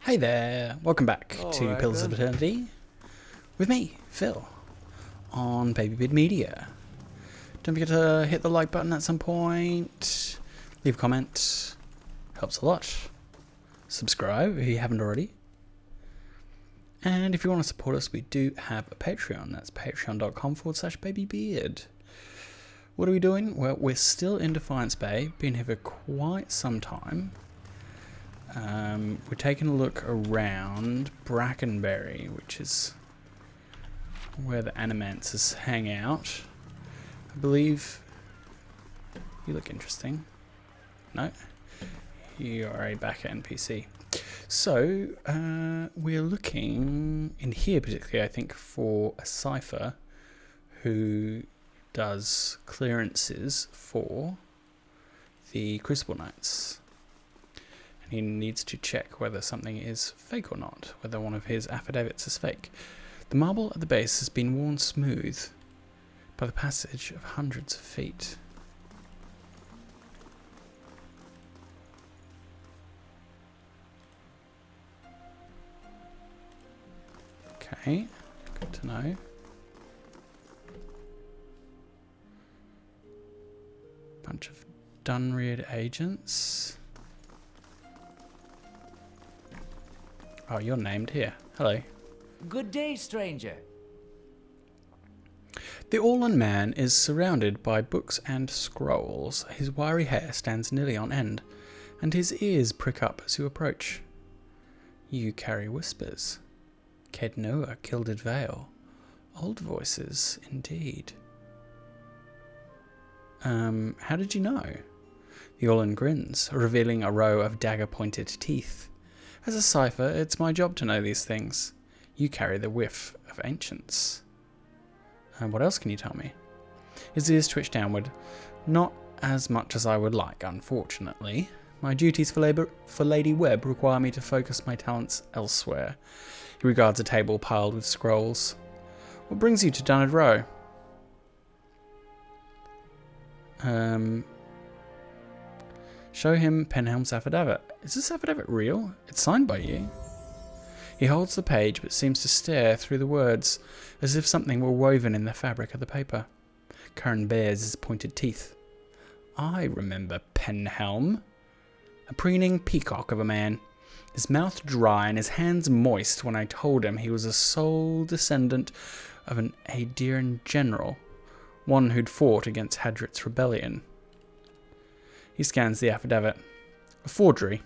Hey there, welcome back to Alright Pillars of then. Eternity with me, Phil, on Baby Bid Media. Don't forget to hit the like button at some point, leave a comment, helps a lot. Subscribe if you haven't already. And if you want to support us, we do have a Patreon. That's patreon.com/babybeard. What are we doing? Well, we're still in Defiance Bay, been here for quite some time. We're taking a look around Brackenberry, which is where the Animancers hang out. I believe you look interesting. No? You are a backer NPC. So, we're looking in here particularly, I think, for a cipher who does clearances for the Crucible Knights. And he needs to check whether something is fake or not, whether one of his affidavits is fake. The marble at the base has been worn smooth by the passage of hundreds of feet. Okay, good to know. Bunch of Dunread agents. Oh, you're named here. Hello. Good day, stranger. The All-in Man is surrounded by books and scrolls. His wiry hair stands nearly on end, and his ears prick up as you approach. You carry whispers. Ked Noah, Gilded Vale. Old voices, indeed. How did you know? The All-in grins, revealing a row of dagger-pointed teeth. As a cipher, it's my job to know these things. You carry the whiff of ancients. What else can you tell me? His ears twitch downward. Not as much as I would like, unfortunately. My duties for Lady Webb require me to focus my talents elsewhere. He regards a table piled with scrolls. What brings you to Dunnard Row? Show him Penhelm's affidavit. Is this affidavit real? It's signed by you. He holds the page but seems to stare through the words as if something were woven in the fabric of the paper. Curran bares his pointed teeth. I remember Penhelm. A preening peacock of a man. His mouth dry and his hands moist when I told him he was a sole descendant of an Aediran general, one who'd fought against Hadrit's rebellion. He scans the affidavit. A forgery,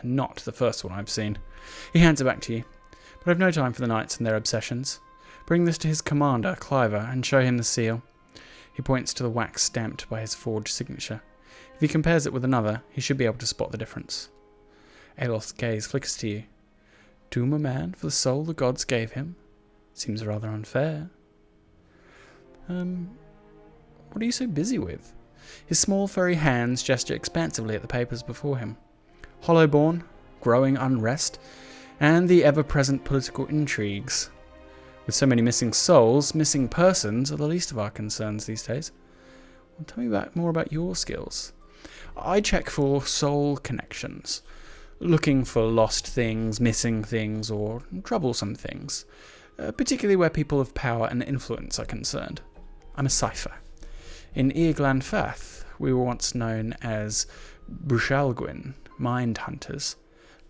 and not the first one I've seen. He hands it back to you, but I've no time for the knights and their obsessions. Bring this to his commander, Cliver, and show him the seal. He points to the wax stamped by his forged signature. If he compares it with another, he should be able to spot the difference. Aloth's gaze flickers to you. Doom a man for the soul the gods gave him? Seems rather unfair. What are you so busy with? His small furry hands gesture expansively at the papers before him. Hollowborn, growing unrest, and the ever-present political intrigues. With so many missing souls, missing persons are the least of our concerns these days. Well, tell me more about your skills. I check for soul connections, looking for lost things, missing things, or troublesome things, particularly where people of power and influence are concerned. I'm a cipher. In Eaglan Fath, we were once known as Brushalgwyn, Mind Hunters.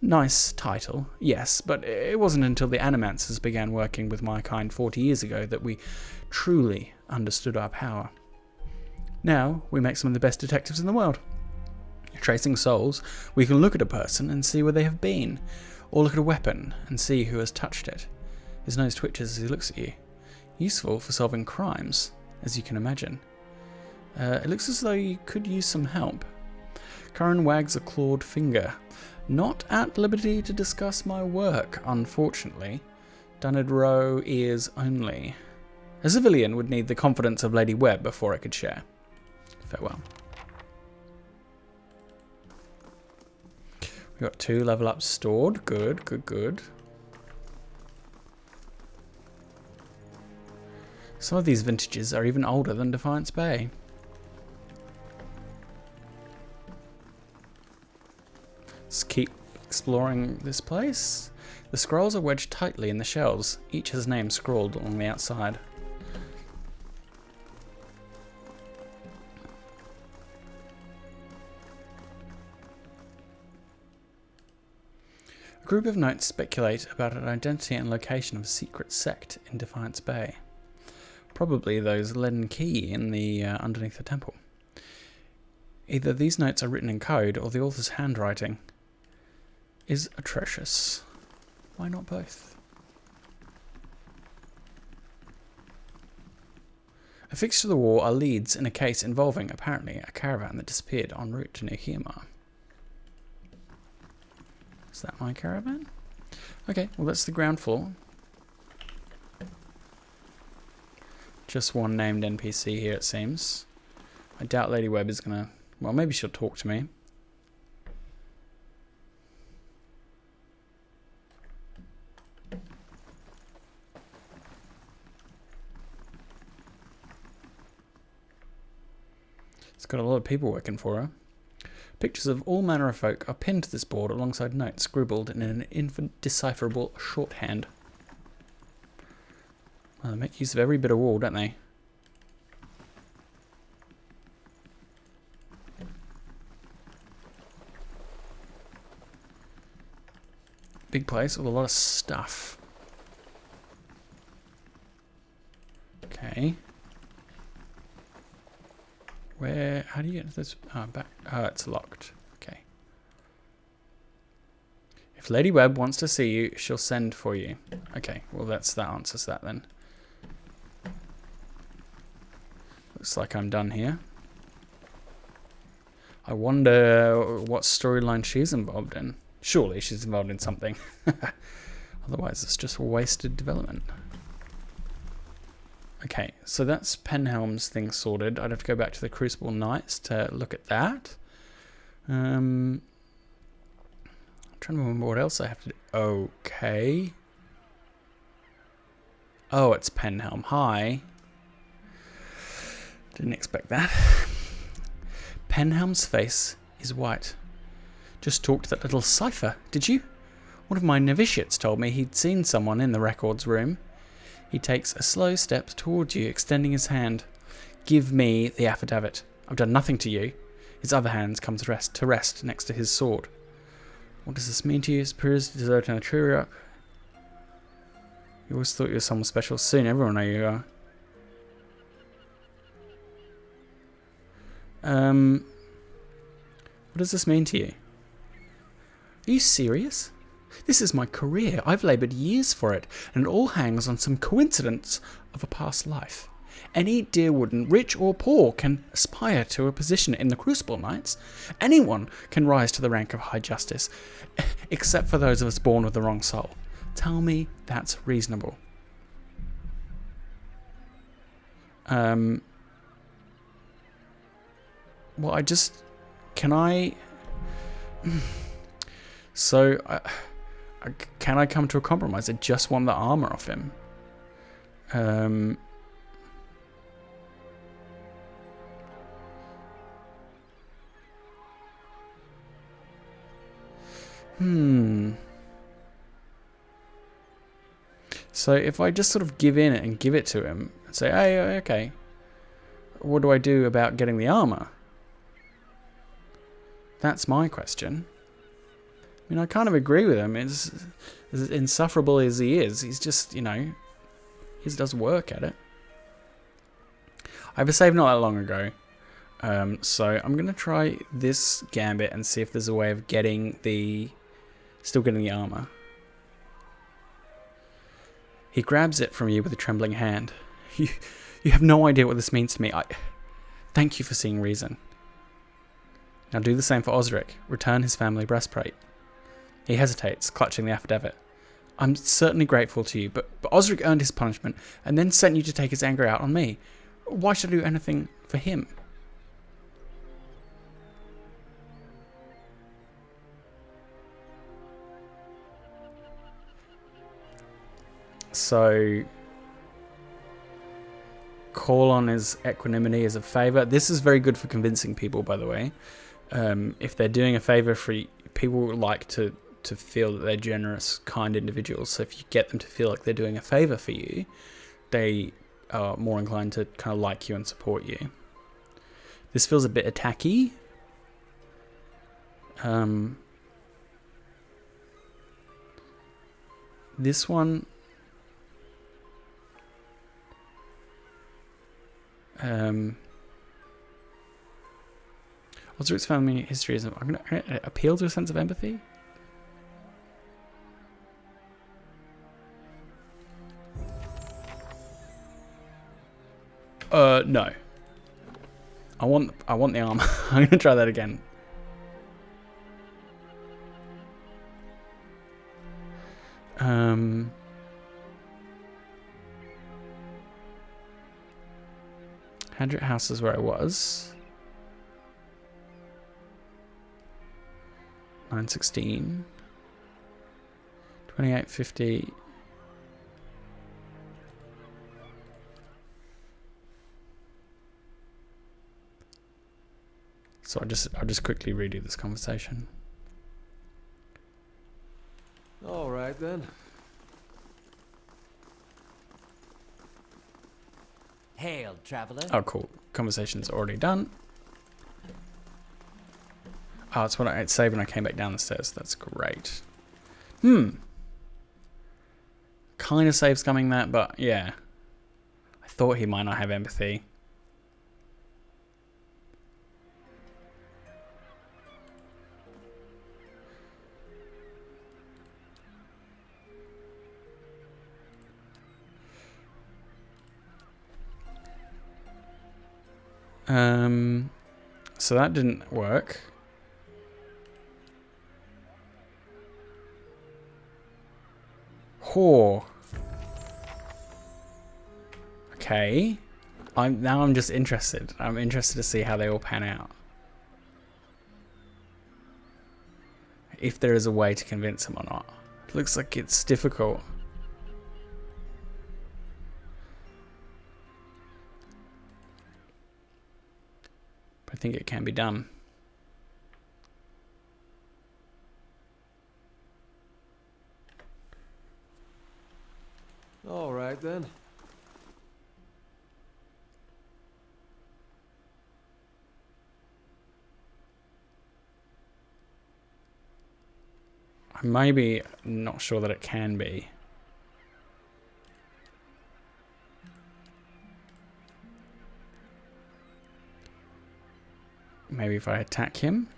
Nice title, yes, but it wasn't until the Animancers began working with my kind 40 years ago that we truly understood our power. Now, we make some of the best detectives in the world. Tracing souls, we can look at a person and see where they have been, or look at a weapon and see who has touched it. His nose twitches as he looks at you. Useful for solving crimes, as you can imagine. It looks as though you could use some help. Curran wags a clawed finger. Not at liberty to discuss my work, unfortunately. Dunnard Row ears only. A civilian would need the confidence of Lady Webb before I could share. Farewell. We got 2 level ups stored. Good, good, good. Some of these vintages are even older than Defiance Bay. keep exploring this place. The scrolls are wedged tightly in the shelves. Each has a name scrawled along the outside. A group of notes speculate about an identity and location of a secret sect in Defiance Bay. Probably those leaden key in the underneath the temple. Either these notes are written in code or the author's handwriting is atrocious. Why not both? Affixed to the wall are leads in a case involving, apparently, a caravan that disappeared en route to New Hemar. Is that my caravan? Okay, well that's the ground floor. Just one named NPC here, it seems. I doubt Lady Webb is gonna... Well, maybe she'll talk to me. It's got a lot of people working for her. Pictures of all manner of folk are pinned to this board alongside notes scribbled in an indecipherable shorthand. Well, they make use of every bit of wall, don't they? Big place with a lot of stuff. Okay. Where? How do you get to this? Oh, back. Oh, it's locked. Okay. If Lady Webb wants to see you, she'll send for you. Okay. Well, that answers that then. Looks like I'm done here. I wonder what storyline she's involved in. Surely she's involved in something. Otherwise, it's just wasted development. Okay, so that's Penhelm's thing sorted. I'd have to go back to the Crucible Knights to look at that. I'm trying to remember what else I have to do. Okay. Oh, it's Penhelm. Hi. Didn't expect that. Penhelm's face is white. Just talked to that little cipher, did you? One of my novitiates told me he'd seen someone in the records room. He takes a slow step towards you, extending his hand. Give me the affidavit. I've done nothing to you. His other hand comes to rest next to his sword. What does this mean to you? Superiors deserting a true. You always thought you were someone special. Soon everyone know you are. What does this mean to you? Are you serious? This is my career. I've laboured years for it, and it all hangs on some coincidence of a past life. Any Deerwooden, rich or poor, can aspire to a position in the Crucible Knights. Anyone can rise to the rank of High Justice, except for those of us born with the wrong soul. Tell me that's reasonable. Well, can I... So, can I come to a compromise? I just want the armor off him. So if I just sort of give in and give it to him and say, hey, okay, what do I do about getting the armor? That's my question. I mean, I kind of agree with him. As insufferable as he is, he's just, you know, he does work at it. I have a save not that long ago. So I'm going to try this gambit and see if there's a way of still getting the armor. He grabs it from you with a trembling hand. You have no idea what this means to me. Thank you for seeing reason. Now do the same for Osric. Return his family breastplate. He hesitates, clutching the affidavit. I'm certainly grateful to you, but Osric earned his punishment and then sent you to take his anger out on me. Why should I do anything for him? So, call on his equanimity as a favour. This is very good for convincing people, by the way. if they're doing a favor for you, people like to feel that they're generous, kind individuals. So if you get them to feel like they're doing a favor for you, they are more inclined to kind of like you and support you. This feels a bit attacky. This one, what's its family history? I'm going to appeal to a sense of empathy. No. I want the armor. I'm going to try that again. Hundred houses where I was. 916. 2850. So I'll just quickly redo this conversation. All right then. Hail, traveler. Oh, cool. Conversation's already done. Oh, it's when it saved when I came back down the stairs. That's great. Kind of save scumming that, but yeah. I thought he might not have empathy. So that didn't work. Whore. Okay. I'm just interested. I'm interested to see how they all pan out. If there is a way to convince him or not. It looks like it's difficult. But I think it can be done. All right then. I may be not sure that it can be. Maybe if I attack him.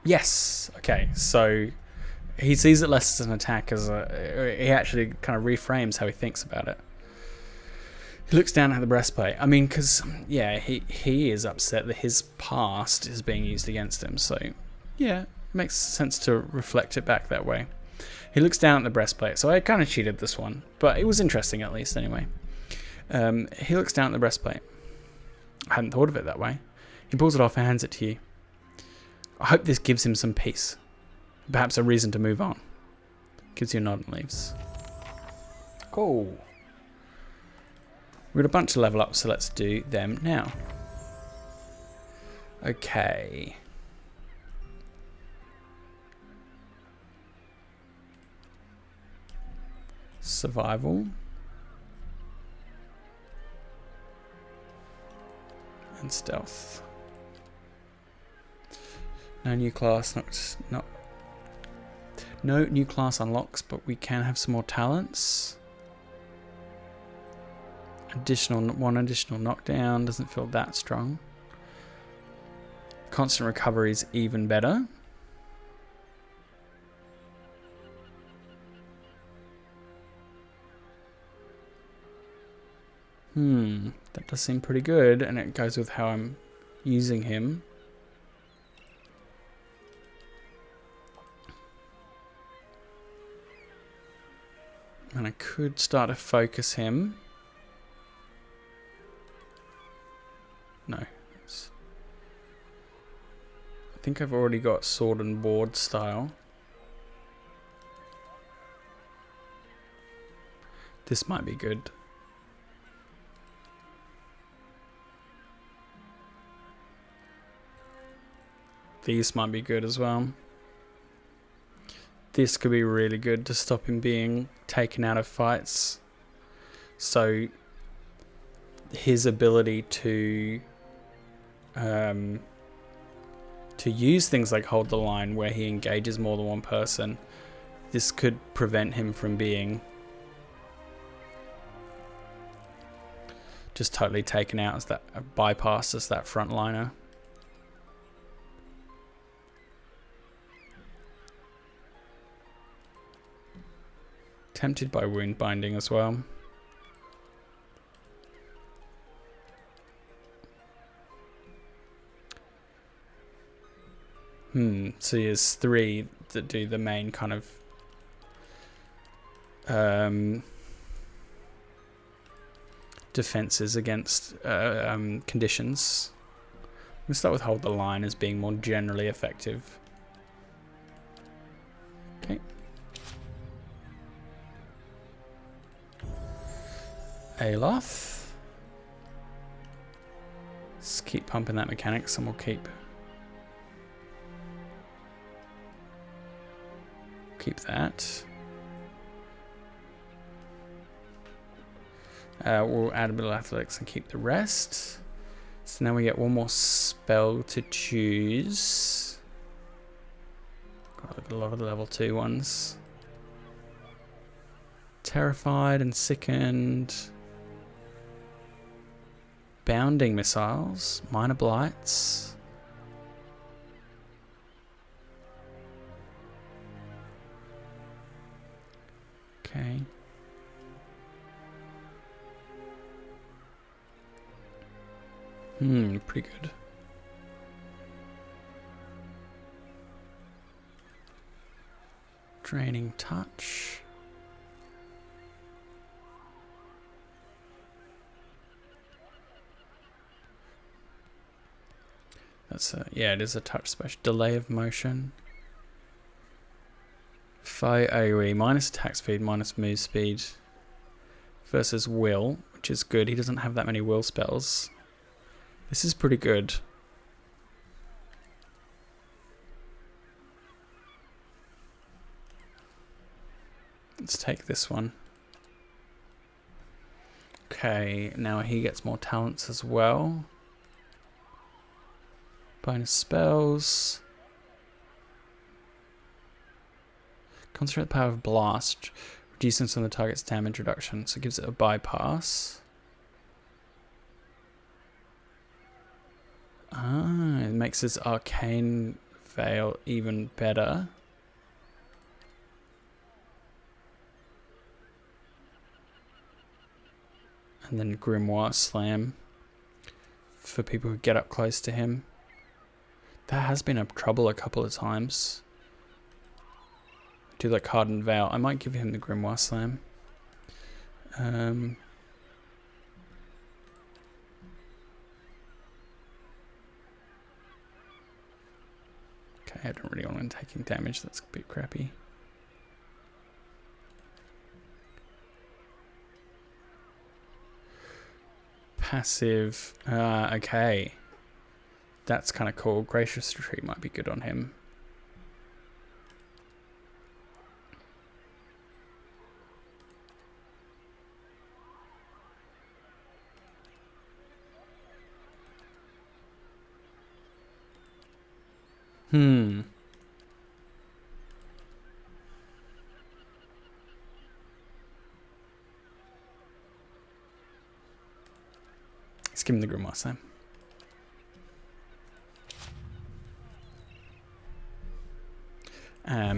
Yes. Okay. So he sees it less as an attack, as he actually kind of reframes how he thinks about it. He looks down at the breastplate. I mean, because yeah, he is upset that his past is being used against him. So yeah, it makes sense to reflect it back that way. He looks down at the breastplate. So I kind of cheated this one, but it was interesting at least anyway. He looks down at the breastplate. I hadn't thought of it that way. He pulls it off and hands it to you. I hope this gives him some peace. Perhaps a reason to move on. Gives you a nod and leaves. Cool. We've got a bunch of level ups, so let's do them now. Okay. Survival. And stealth. No new class, no new class unlocks, but we can have some more talents. One additional knockdown, doesn't feel that strong. Constant recovery is even better. That does seem pretty good, and it goes with how I'm using him. And I could start to focus him. No. I think I've already got sword and board style. This might be good. these might be good as well. This could be really good to stop him being taken out of fights. So his ability to use things like hold the line where he engages more than one person, this could prevent him from being just totally taken out as that, bypassed as that frontliner. Tempted by wound binding as well. So he has 3 that do the main kind of defenses against conditions. I'm gonna start with hold the line as being more generally effective. Okay. Aloth. Let's keep pumping that mechanics and we'll keep that. We'll add a bit of athletics and keep the rest. So now we get one more spell to choose. Got a lot of the level 2 ones. Terrified and sickened. Bounding missiles. Minor blights. Okay. Pretty good. Draining touch. That's a, yeah, it is a touch special. Delay of motion. Foe AoE, minus attack speed, minus move speed. Versus will, which is good. He doesn't have that many will spells. This is pretty good. Let's take this one. Okay, now he gets more talents as well. Bonus spells. Concentrate the power of blast, reducing some of the target's damage reduction, so it gives it a bypass. It makes his arcane veil even better. And then Grimoire Slam for people who get up close to him. That has been a trouble a couple of times. Do like Hardened Veil. I might give him the Grimoire Slam. Okay, I don't really want him taking damage. That's a bit crappy. Passive. Okay. That's kind of cool. Gracious Retreat might be good on him. Let's give him the Grimoire Slam.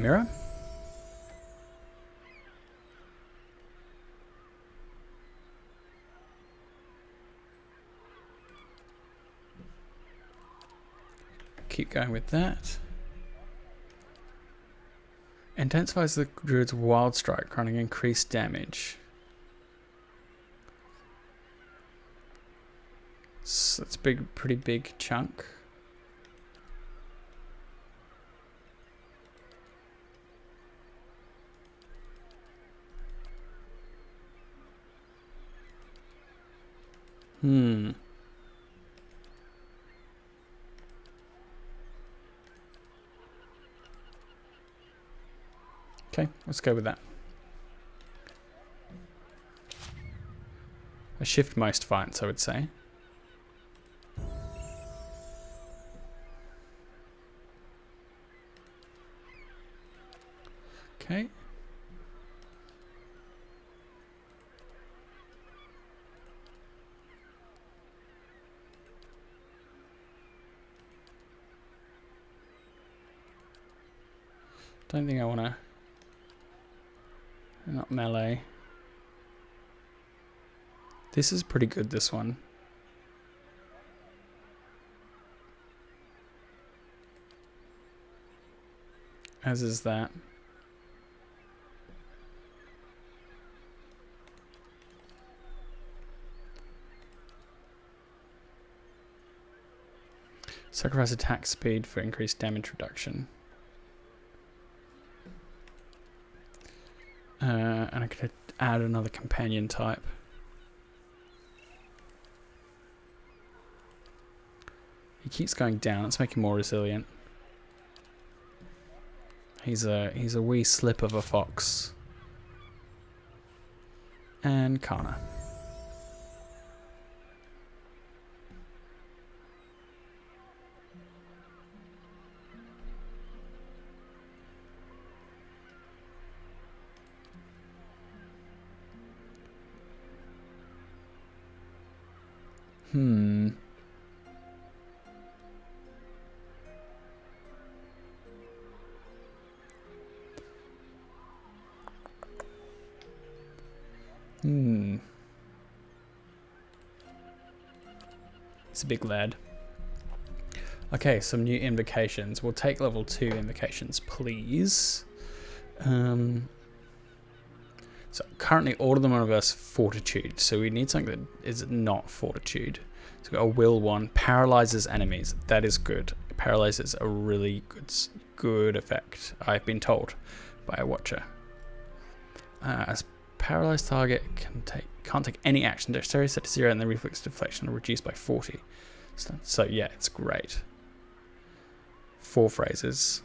Mirror. Keep going with that. Intensifies the druid's wild strike, granting increased damage. So that's a pretty big chunk. Okay, let's go with that. A shift most fights, I would say. Okay. Don't think I want to... Not melee. This is pretty good, this one. As is that. Sacrifice attack speed for increased damage reduction. And I could add another companion type. He keeps going down. Let's make him more resilient. He's a wee slip of a fox. And Kana. It's a big lad. Okay, some new invocations. We'll take level 2 invocations, please. So currently all of them are versus fortitude, so we need something that is not fortitude. So we've got a will one, paralyzes enemies. That is good. Paralyzes a really good effect, I've been told by a watcher. As paralyzed target can't take any action. Dexterity set to 0 and the reflex deflection are reduced by 40. So yeah, it's great. 4 phrases.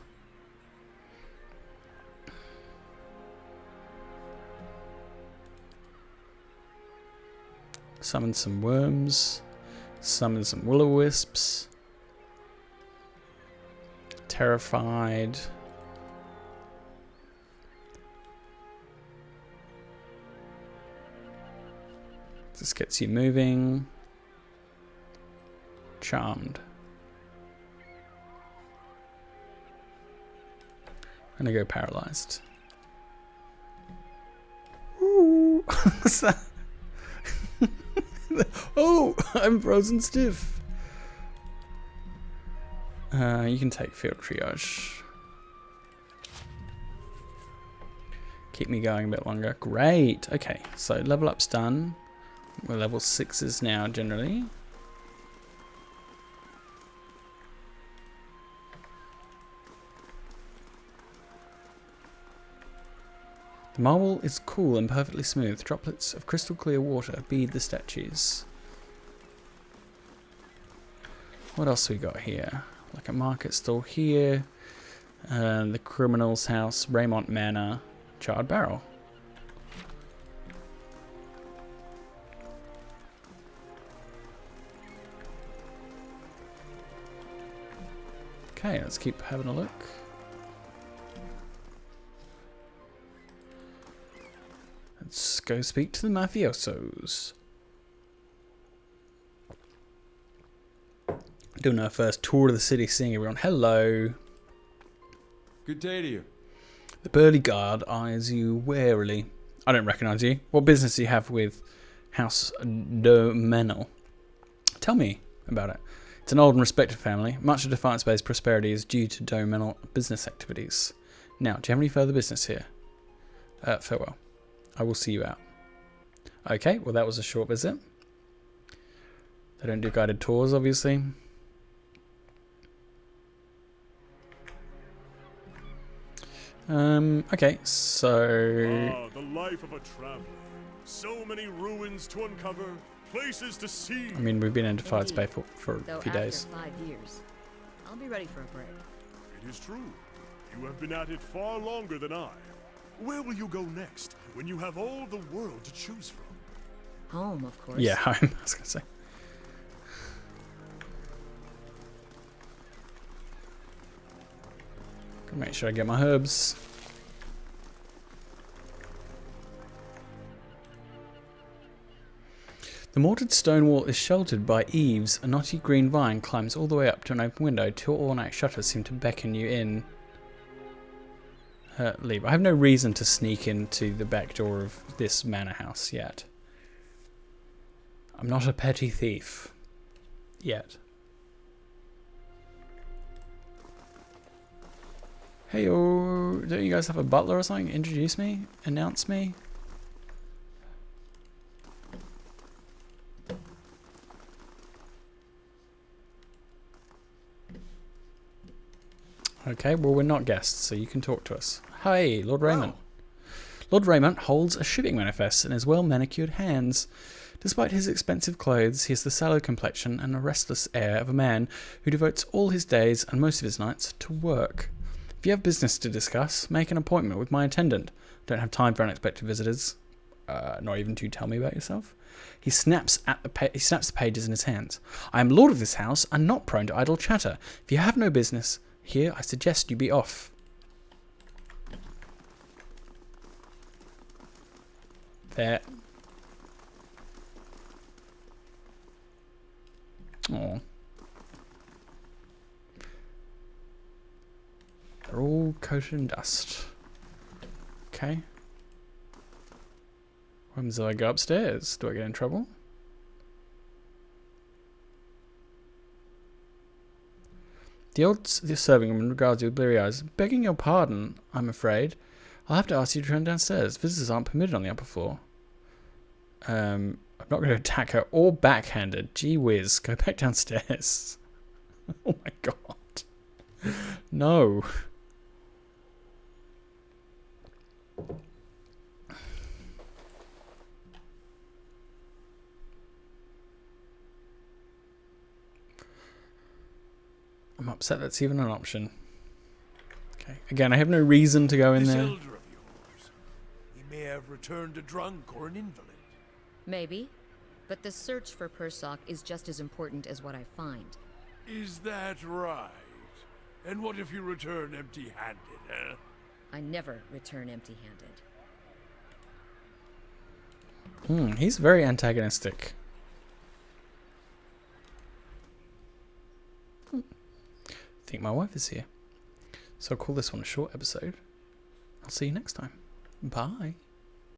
Summon some worms. Summon some will-o-wisps. Terrified. This gets you moving. Charmed. I'm gonna go paralyzed. Ooh, what's that? Oh, I'm frozen stiff. You can take field triage. Keep me going a bit longer. Great. Okay, so level up's done. We're level 6s now, generally. The marble is cool and perfectly smooth. Droplets of crystal clear water bead the statues. What else we got here? Like a market stall here. The criminal's house, Raymont Manor, charred barrel. Okay, let's keep having a look. Let's go speak to the mafiosos. Doing our first tour of the city, seeing everyone. Hello. Good day to you. The burly guard eyes you warily. I don't recognise you. What business do you have with House Domenel? Tell me about it. It's an old and respected family. Much of Defiance Bay's prosperity is due to Domenel business activities. Now, do you have any further business here? Farewell. I will see you out. Okay, well that was a short visit. They don't do guided tours, obviously. Okay, so... the life of a traveler. So many ruins to uncover, places to see. I mean, we've been in Defiance Bay for Though a few after days. 5 years, I'll be ready for a break. It is true. You have been at it far longer than I. Where will you go next when you have all the world to choose from? Home, of course. Yeah, I was going to say. Gotta make sure I get my herbs. The mortared stone wall is sheltered by eaves. A knotty green vine climbs all the way up to an open window. Two ornate shutters seem to beckon you in. Leave. I have no reason to sneak into the back door of this manor house yet. I'm not a petty thief. Yet. Hey, don't you guys have a butler or something? Introduce me? Announce me? Okay, well, we're not guests, so you can talk to us. Hi, Lord Raymond. Lord Raymond holds a shipping manifest in his well-manicured hands. Despite his expensive clothes, he has the sallow complexion and the restless air of a man who devotes all his days and most of his nights to work. If you have business to discuss, make an appointment with my attendant. Don't have time for unexpected visitors. Nor even to tell me about yourself. He snaps the pages in his hands. I am lord of this house and not prone to idle chatter. If you have no business here, I suggest you be off. There. Oh. They're all coated in dust. Okay. When do I go upstairs? Do I get in trouble? The serving woman regards you with bleary eyes. Begging your pardon, I'm afraid. I'll have to ask you to turn downstairs. Visitors aren't permitted on the upper floor. I'm not going to attack her or backhand her. Gee whiz. Go back downstairs. Oh my god. No. I'm upset that's even an option. Okay. Again, I have no reason to go in This there. elder of yours, he may have returned a drunk or an invalid. Maybe. But the search for Persock is just as important as what I find. Is that right? And what if you return empty-handed, huh? I never return empty-handed. He's very antagonistic. I think my wife is here. So I'll call this one a short episode. I'll see you next time. Bye.